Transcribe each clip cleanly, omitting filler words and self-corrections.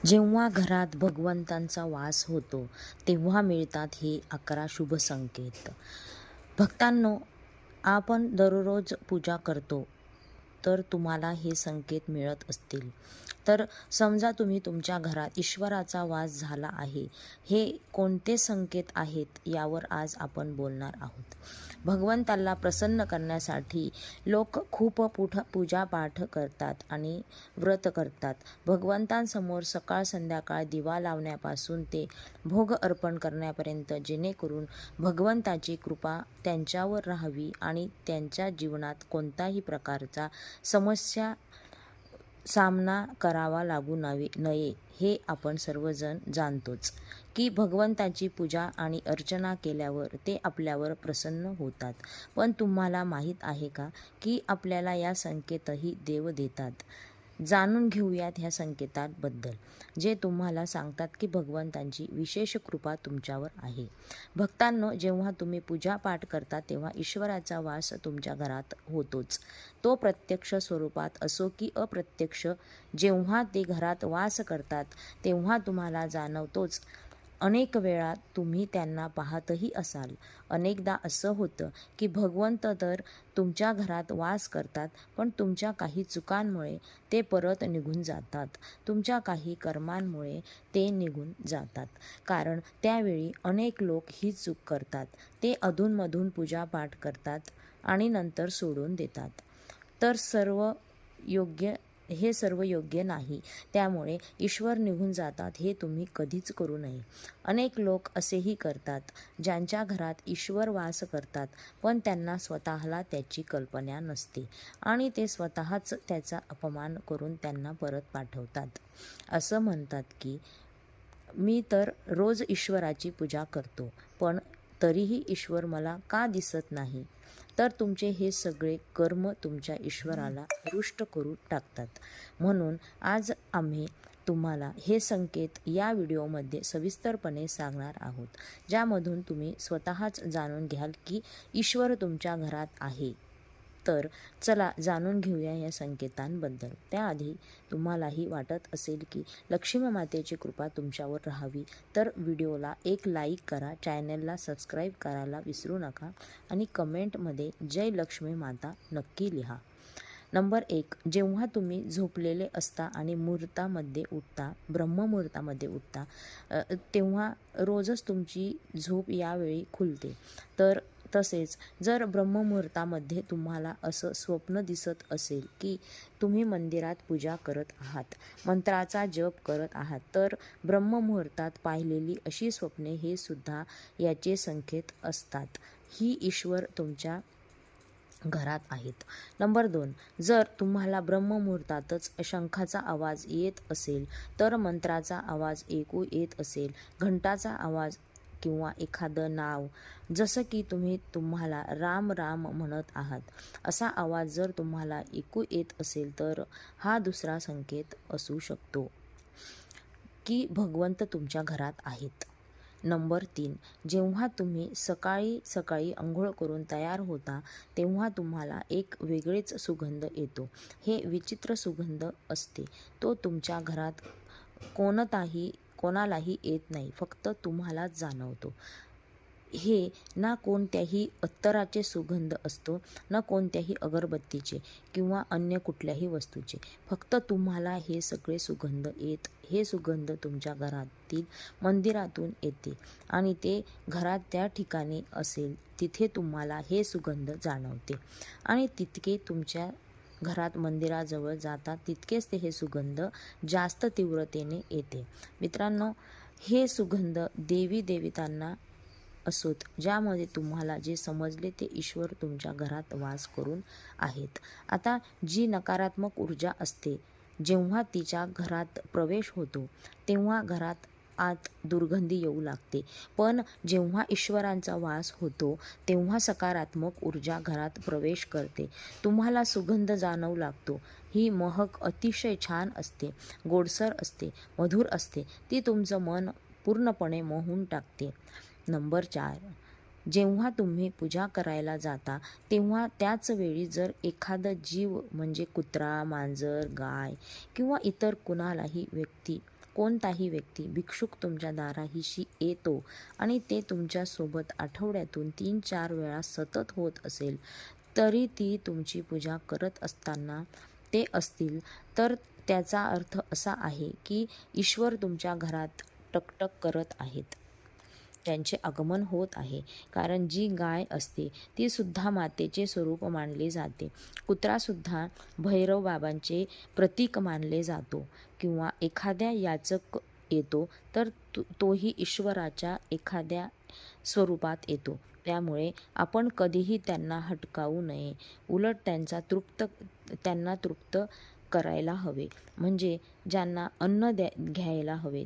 जेव्हा घरात भगवंतांचा वास होतो तेव्हा मिळतात हे 11 शुभ संकेत. भक्तांनो, आपण दररोज पूजा करतो, तर तुम्हाला हे संकेत मिळत असतील. तर समजा तुम्ही तुमच्या घरात ईश्वराचा वास झाला आहे. हे कोणते संकेत आहेत यावर आज आपण बोलणार आहोत. भगवंताला प्रसन्न करण्यासाठी लोक खूप पूजापाठ करतात आणि व्रत करतात. भगवंतांसमोर सकाळ संध्याकाळ दिवा लावण्यापासून ते भोग अर्पण करण्यापर्यंत, जेणेकरून भगवंताची कृपा त्यांच्यावर राहावी आणि त्यांच्या जीवनात कोणताही प्रकारचा समस्या सामना करावा लागू नये. हे आपण सर्वजण जाणतोच की भगवंताची पूजा आणि अर्चना केल्यावर ते आपल्यावर प्रसन्न होतात. पण तुम्हाला माहीत आहे का की आपल्याला या संकेतही देव देतात? जाणून घेऊयात ह्या संकेतांबद्दल, जे तुम्हाला सांगतात की भगवंतांची विशेष कृपा तुमच्यावर आहे. भक्तांनो, जेव्हा तुम्ही पूजापाठ करता तेव्हा ईश्वराचा वास तुमच्या घरात होतोच. तो प्रत्यक्ष स्वरूपात असो की अप्रत्यक्ष, जेव्हा ते घरात वास करतात तेव्हा तुम्हाला जाणवतोच. अनेक वेळा तुम्ही त्यांना पाहतही असाल. अनेकदा असं होतं की भगवंत तर तुमच्या घरात वास करतात, पण तुमच्या काही चुकांमुळे ते परत निघून जातात. तुमच्या काही कर्मांमुळे ते निघून जातात. कारण त्यावेळी अनेक लोक ही चूक करतात. ते अधूनमधून पूजापाठ करतात आणि नंतर सोडून देतात. हे सर्व योग्य नाही. त्यामुळे ईश्वर निघून जातात हे तुम्ही कधीच करू नये. अनेक लोक असेही करतात, ज्यांच्या घरात ईश्वर वास करतात, पण त्यांना स्वतःला त्याची कल्पना नसते आणि ते स्वतःच त्याचा अपमान करून त्यांना परत पाठवतात. असं म्हणतात की मी तर रोज ईश्वराची पूजा करतो, पण तरीही ईश्वर मला का दिसत नाही? तर तुमचे हे सगळे कर्म तुमच्या ईश्वराला रुष्ट करून टाकतात. म्हणून आज आम्ही तुम्हाला हे संकेत या व्हिडिओमध्ये सविस्तरपणे सांगणार आहोत, ज्यामधून तुम्ही स्वतःच जाणून घ्याल की ईश्वर तुमच्या घरात आहे. तर चला जाणून घेऊया या संकेतांबद्दल. त्याआधी तुम्हालाही वाटत असेल की लक्ष्मी मातेची कृपा तुमच्यावर राहावी, तर व्हिडिओला एक लाईक करा, चॅनलला सबस्क्राईब करायला विसरू नका आणि कमेंटमध्ये जय लक्ष्मी माता नक्की लिहा. नंबर 1, जेव्हा तुम्ही झोपलेले असता आणि ब्रह्ममुहूर्तामध्ये उठता, तेव्हा रोजच तुमची झोप यावेळी खुलते. तसेच जर ब्रह्ममुहूर्तामध्ये तुम्हाला असं स्वप्न दिसत असेल की तुम्ही मंदिरात पूजा करत आहात, मंत्राचा जप करत आहात, तर ब्रह्ममुहूर्तात पाहिलेली अशी स्वप्ने हे सुद्धा याचे संकेत असतात. ही ईश्वर तुमच्या घरात आहेत. नंबर 2, जर तुम्हाला ब्रह्ममुहूर्तातच शंखाचा आवाज येत असेल, तर मंत्राचा आवाज ऐकू येत असेल, घंटाचा आवाज किंवा एखादं नाव, जसं की तुम्हाला राम राम म्हणत आहात, असा आवाज जर तुम्हाला ऐकू येत असेल, तर हा दुसरा संकेत असू शकतो की भगवंत तुमच्या घरात आहेत. नंबर 3, जेव्हा तुम्ही सकाळी सकाळी अंघोळ करून तयार होता तेव्हा तुम्हाला एक वेगळेच सुगंध येतो. हे विचित्र सुगंध असते. तो तुमच्या घरात कोणालाही येत नाही, फक्त तुम्हालाच जाणवतो. हे ना कोणत्याही अत्तराचे सुगंध असतो, ना कोणत्याही अगरबत्तीचे किंवा अन्य कुठल्याही वस्तूचे. फक्त तुम्हाला हे सगळे हे सुगंध तुमच्या घरातील मंदिरातून येते आणि ते घरात त्या ठिकाणी असेल तिथे तुम्हाला हे सुगंध जाणवते आणि तितके तुमच्या घरात मंदिराजवळ जातात तितकेच हे सुगंध जास्त तीव्रतेने येते. मित्रांनो, हे सुगंध देवी देवतांना असोत, ज्यामध्ये तुम्हाला जे समजले ते ईश्वर तुमच्या घरात वास करून आहेत. आता जी नकारात्मक ऊर्जा असते, जेव्हा तिच्या घरात प्रवेश होतो तेव्हा घरात आत दुर्गंधी येऊ लागते, पण जेव्हा ईश्वरांचा वास होतो तेव्हा सकारात्मक ऊर्जा घरात प्रवेश करते. तुम्हाला सुगंध जाणवू लागतो. ही महक अतिशय छान असते, गोडसर असते, मधुर असते. ती तुमचं मन पूर्णपणे मोहून टाकते. नंबर 4, जेव्हा तुम्ही पूजा करायला जाता तेव्हा त्याच वेळी जर एखादा जीव म्हणजे कुत्रा, मांजर, गाय किंवा इतर कुणालाही व्यक्ती कोणताही व्यक्ती भिक्षुक तुमच्या दाराहिशी येतो आणि ते तुमच्यासोबत आठवड्यातून 3-4 वेळा सतत होत असेल, तरी ती तुमची पूजा करत असताना ते असतील, तर त्याचा अर्थ असा आहे की ईश्वर तुमच्या घरात टकटक करत आहेत. त्यांचे आगमन होत आहे. कारण जी गाय असते ती सुद्धा मातेचे स्वरूप मानले जाते. कुत्रासुद्धा भैरव बाबांचे प्रतीक मानले जातो. किंवा एखाद्या याचक येतो तर तोही ईश्वराच्या एखाद्या स्वरूपात येतो. त्यामुळे आपण कधीही त्यांना हटकावू नये. उलट त्यांना तृप्त करायला हवे. म्हणजे ज्यांना अन्न घ्यायला हवे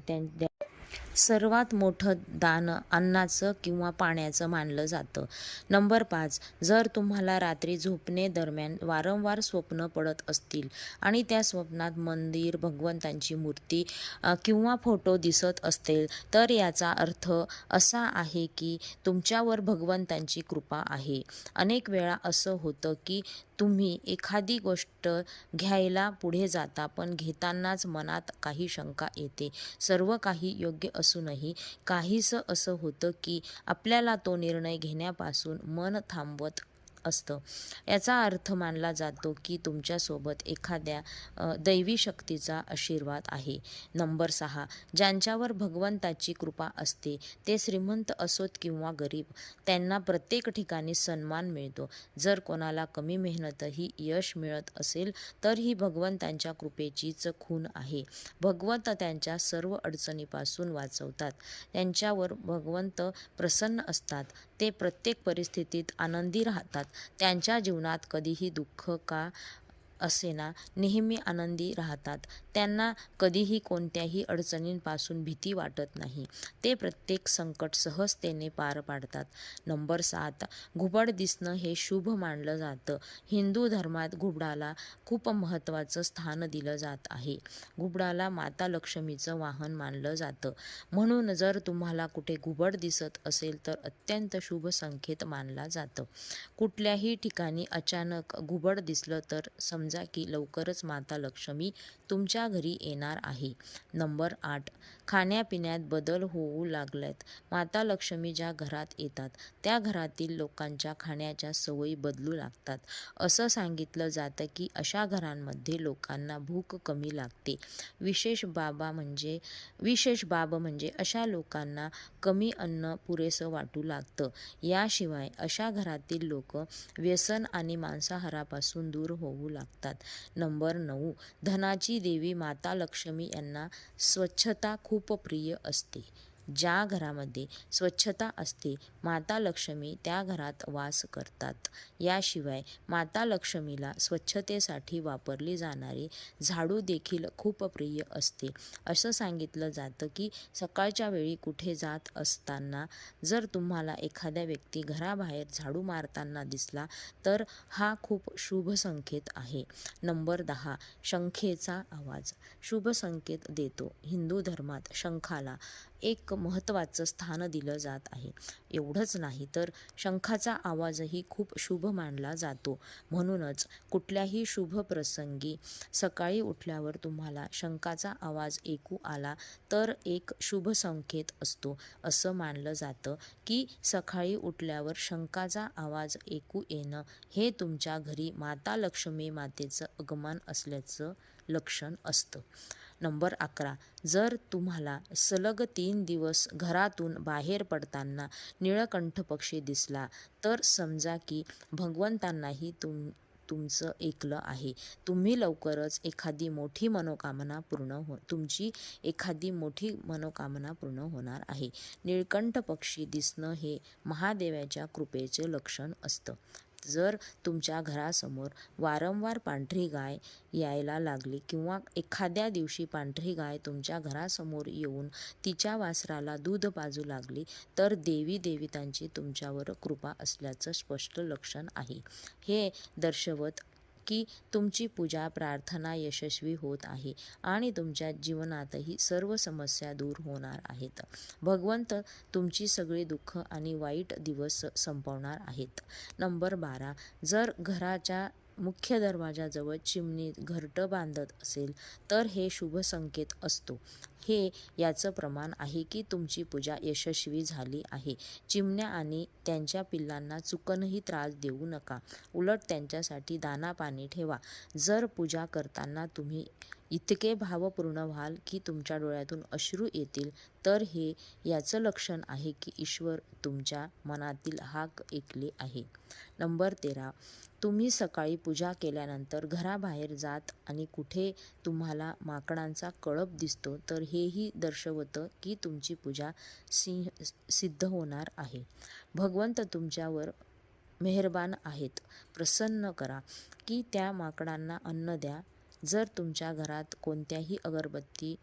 सर्वात मोठं दान अन्नाचं किंवा पाण्याचं मानलं जातं. नंबर 5, जर तुम्हाला रात्री झोपणेदरम्यान वारंवार स्वप्न पडत असतील आणि त्या स्वप्नात मंदिर, भगवंतांची मूर्ती किंवा फोटो दिसत असतील, तर याचा अर्थ असा आहे की तुमच्यावर भगवंतांची कृपा आहे. अनेक वेळा असं होतं की तुम्ही एखादी गोष्ट घ्यायला पुढे जाता, पण घेतानाच मनात काही शंका येते. सर्व काही योग्य असूनही काहीसं असं होतं की आपल्याला तो निर्णय घेण्यापासून मन थांबवत असतं. याचा अर्थ मानला जातो की तुमच्यासोबत एखाद्या दैवी शक्तीचा आशीर्वाद आहे. नंबर 6, ज्यांच्यावर भगवंताची कृपा असते ते श्रीमंत असोत किंवा गरीब, त्यांना प्रत्येक ठिकाणी सन्मान मिळतो. जर कोणाला कमी मेहनतही यश मिळत असेल तर ही भगवंतांच्या कृपेचीच खूण आहे. भगवंत त्यांच्या सर्व अडचणीपासून वाचवतात. त्यांच्यावर भगवंत प्रसन्न असतात. ते प्रत्येक परिस्थितीत आनंदी राहतात. त्यांच्या जीवनात कधीही दुःख का असेना नेहमी आनंदी राहतात. त्यांना कधीही कोणत्याही अडचणींपासून भीती वाटत नाही. ते प्रत्येक संकट सहजतेने पार पाडतात. नंबर 7, घुबड दिसणं हे शुभ मानलं जातं. हिंदू धर्मात घुबडाला खूप महत्त्वाचं स्थान दिलं जात आहे. घुबडाला माता लक्ष्मीचं वाहन मानलं जातं. म्हणून जर तुम्हाला कुठे घुबड दिसत असेल तर अत्यंत शुभ संकेत मानला जातं. कुठल्याही ठिकाणी अचानक घुबड दिसलं तर समजा की लवकरच माता लक्ष्मी तुमच्या घरी येणार आहे. नंबर 8, खाण्यापिण्यात बदल होऊ लागल्यात. माता लक्ष्मी ज्या घरात येतात त्या घरातील लोकांच्या खाण्याच्या सवयी बदलू लागतात. असं सांगितलं जातं की अशा घरांमध्ये लोकांना भूक कमी लागते. विशेष बाब म्हणजे अशा लोकांना कमी अन्न पुरेसं वाटू लागतं. याशिवाय अशा घरातील लोक व्यसन आणि मांसाहारापासून दूर होऊ लागतात. नंबर 9, धनाची देवी माता लक्ष्मी यांना स्वच्छता खूप प्रिय असते. ज्या घरामध्ये स्वच्छता असते माता लक्ष्मी त्या घरात वास करतात. याशिवाय माता लक्ष्मीला स्वच्छतेसाठी वापरली जाणारी झाडू देखील खूप प्रिय असते. असं सांगितलं जातं की सकाळच्या वेळी कुठे जात असताना जर तुम्हाला एखाद्या व्यक्ती घराबाहेर झाडू मारताना दिसला तर हा खूप शुभ संकेत आहे. नंबर 10, शंखेचा आवाज शुभ संकेत देतो. हिंदू धर्मात शंखाला एक महत्त्वाचं स्थान दिलं जात आहे. एवढंच नाही तर शंखाचा आवाजही खूप शुभ मानला जातो. म्हणूनच कुठल्याही शुभ प्रसंगी सकाळी उठल्यावर तुम्हाला शंखाचा आवाज ऐकू आला तर एक शुभ संकेत असतो. असं मानलं जातं की सकाळी उठल्यावर शंखाचा आवाज ऐकू येणं हे तुमच्या घरी माता लक्ष्मी मातेचं आगमन असल्याचं लक्षण असतं. नंबर 11, जर तुम्हाला सलग 3 दिवस घरातून बाहेर पडताना निळकंठ पक्षी दिसला तर समजा की भगवंतांनाही तुमचं ऐकलं आहे. तुमची एखादी मोठी मनोकामना पूर्ण होणार आहे. निळकंठ पक्षी दिसणं हे महादेवाच्या कृपेचे लक्षण असतं. जर तुमच्या घरासमोर वारंवार पांढरी गाय यायला लागली किंवा एखाद्या दिवशी पांढरी गाय तुमच्या घरासमोर येऊन तिच्या वासराला दूध पाजू लागली तर देवी देवतांची तुमच्यावर कृपा असल्याचं स्पष्ट लक्षण आहे. हे दर्शवत की तुमची पूजा प्रार्थना यशस्वी होत आहे आणि तुमच्या जीवनातही सर्व समस्या दूर होणार आहेत. भगवंत तुमची सगळी दुःख आणि वाईट दिवस संपवणार आहेत. नंबर 12, जर घराच्या मुख्य दरवाजाजवळ चिमणी घरटं बांधत असेल तर हे शुभ संकेत असतो. हे याचं प्रमाण आहे की तुमची पूजा यशस्वी झाली आहे. चिमण्या आणि त्यांच्या पिल्लांना चुकूनही त्रास देऊ नका. उलट त्यांच्यासाठी दाना-पाणी ठेवा. जर पूजा करताना तुम्ही इतके भावपूर्ण व्हाल की तुमच्या डोळ्यातून अश्रू येतील, तर हे याचं लक्षण आहे की ईश्वर तुमच्या मनातील हाक ऐकले आहे. नंबर 13. तुम्ही सकाळी पूजा केल्यानंतर घराबाहेर जात आणि कुठे तुम्हाला माकडांचा कळप दिसतो, तर हेही दर्शवतं की तुमची पूजा सिद्ध होणार आहे. भगवंत तुमच्यावर मेहरबान आहेत. प्रसन्न करा की त्या माकडांना अन्न द्या. जर तुमच्या घरात कोणत्याही अगरबत्ती,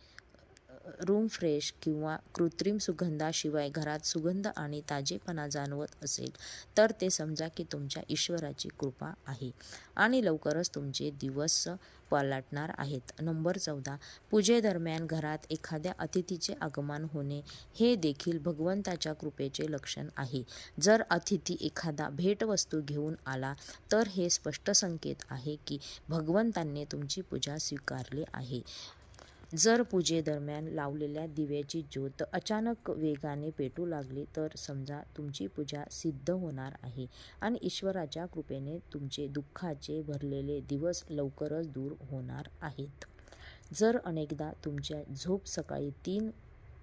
रूम फ्रेश किंवा कृत्रिम सुगंधाशिवाय घरात सुगंध आणि ताजेपणा जाणवत असेल, तर ते समजा की तुमच्या ईश्वराची कृपा आहे आणि लवकरच तुमचे दिवस पालटणार आहेत. नंबर 14. पूजेदरम्यान घरात एखाद्या अतिथीचे आगमन होणे हे देखील भगवंताच्या कृपेचे लक्षण आहे. जर अतिथी एखादा भेटवस्तू घेऊन आला, तर हे स्पष्ट संकेत आहे की भगवंतांनी तुमची पूजा स्वीकारली आहे. जर पूजेदरम्यान लावलेल्या दिव्याची ज्योत अचानक वेगाने पेटू लागली, तर समजा तुमची पूजा सिद्ध होणार आहे आणि ईश्वराच्या कृपेने तुमचे दुःखाचे भरलेले दिवस लवकरच दूर होणार आहेत. जर अनेकदा तुमच्या झोप सकाळी 3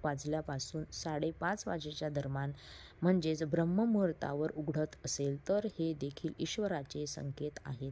वाजल्यापासून 5:30 वाजेच्या दरम्यान म्हणजेच ब्रह्ममुहूर्तावर उघडत असेल, तर हे देखील ईश्वराचे संकेत आहेत